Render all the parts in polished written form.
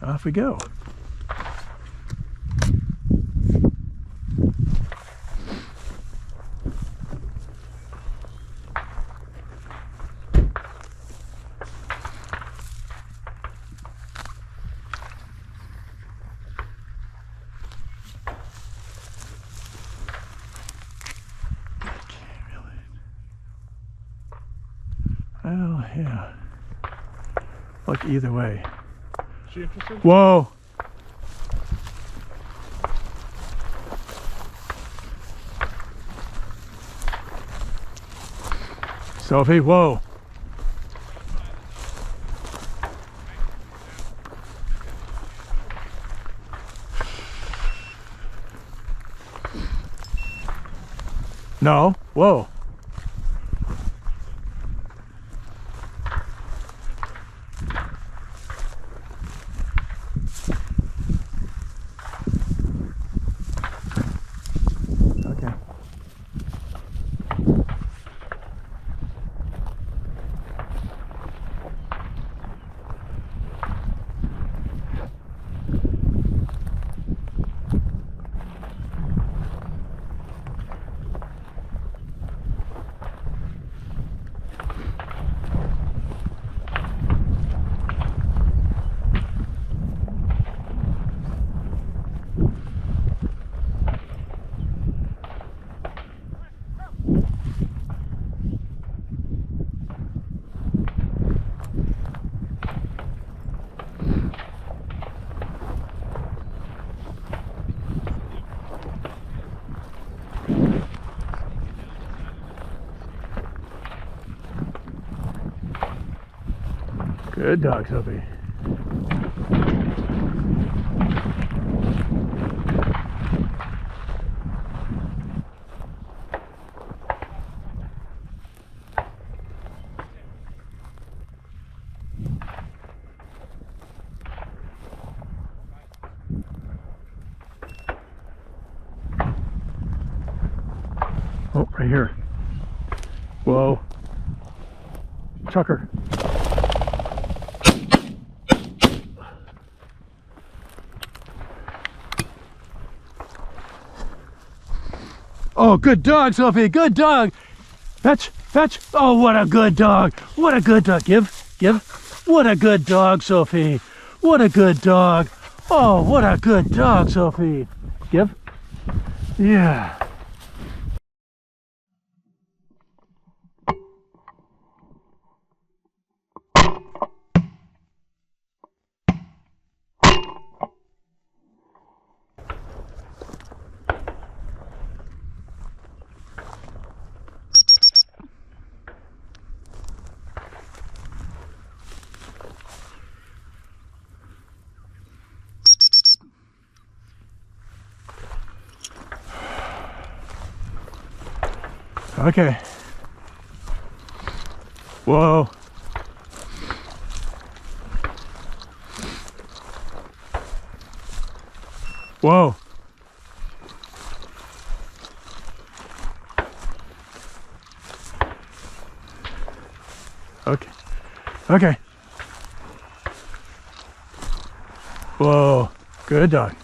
Off we go. Well, yeah. Look either way. Is she interested? Whoa! Sophie, whoa! No, whoa! Okay. Good dog, Sophie. Oh, right here. Whoa. Chucker. Oh, good dog, Sophie. Good dog. Fetch, fetch. Oh, what a good dog. What a good dog. Give, give. What a good dog, Sophie. What a good dog. Oh, what a good dog, Sophie. Give. Yeah. Okay. Whoa. Whoa. Okay. Okay. Whoa. Good dog.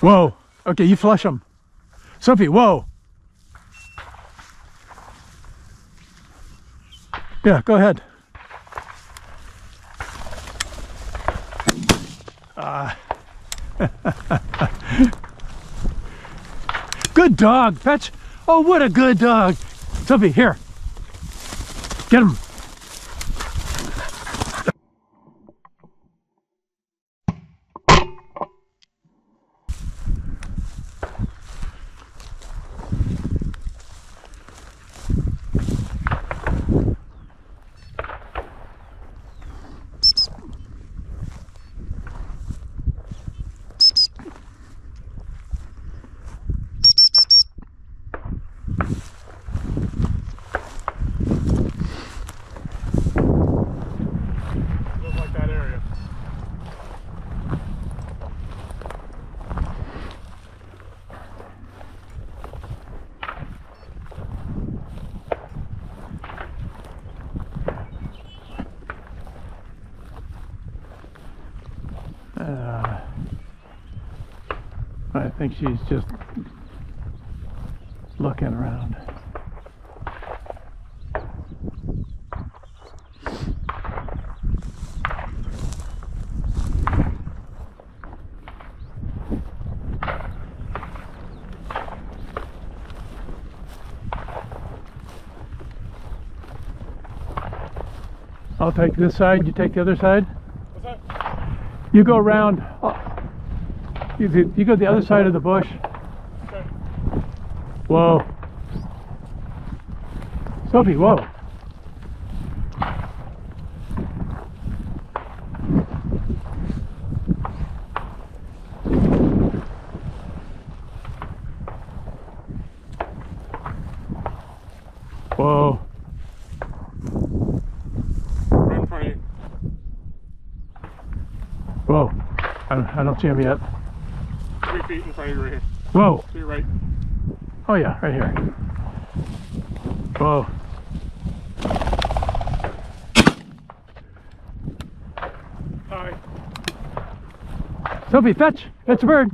Whoa. Okay, you flush them. Sophie, whoa. Yeah, go ahead. Good dog, fetch. Oh, what a good dog. Sophie, here. Get him. I think she's just looking around. I'll take this side, you take the other side. What's that? You go around. You go the other side of the bush. Okay. Whoa. Sophie, whoa. Whoa. Right in front of you. Whoa. I don't see him yet. 3 feet in front of you right here. Whoa. To your right. Oh yeah, right here. Whoa. Alright. Sophie, fetch! It's a bird.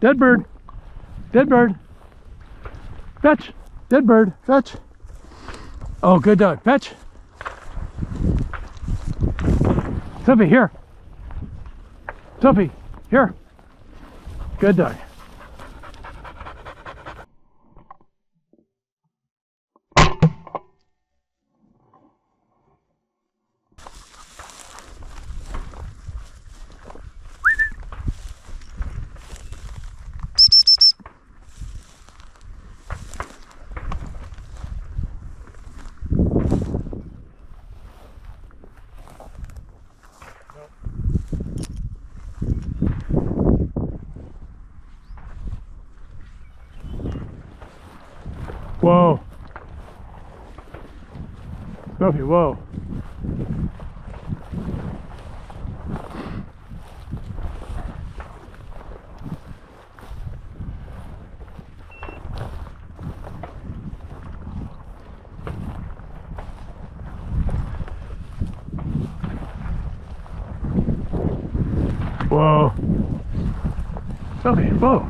Dead bird. Dead bird. Fetch. Dead bird. Fetch. Oh, good dog. Fetch. Sophie, here. Sophie, here. Good dog. Whoa. Sophie, whoa. Whoa. Sophie, whoa.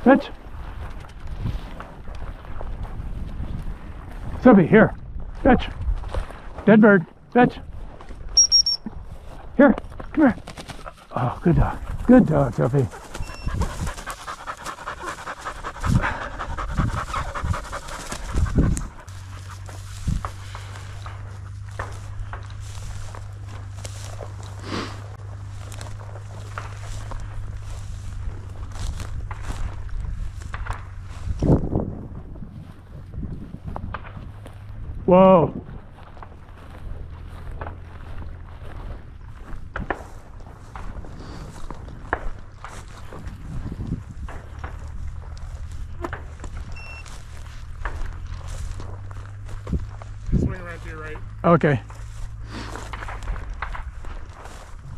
Fetch. Sophie, here. Fetch. Dead bird. Fetch. Here. Come here. Oh, good dog. Good dog, Sophie. Whoa. Swing around to your right. Okay.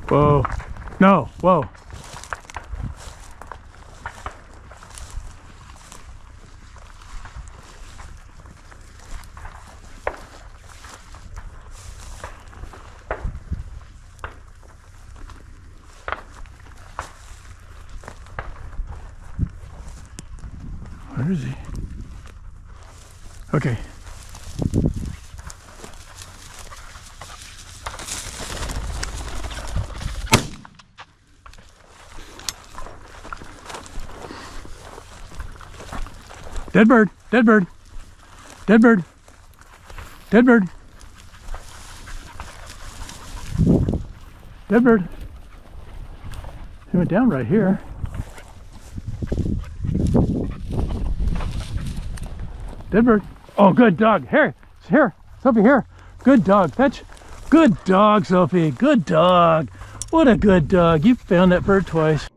Whoa. No, whoa. Where is he? Okay. Dead bird, dead bird, dead bird, dead bird, dead bird. He went down right here. Dead bird. Oh, good dog. Here, here, Sophie, here. Good dog. Fetch. Good dog, Sophie. Good dog. What a good dog. You found that bird twice.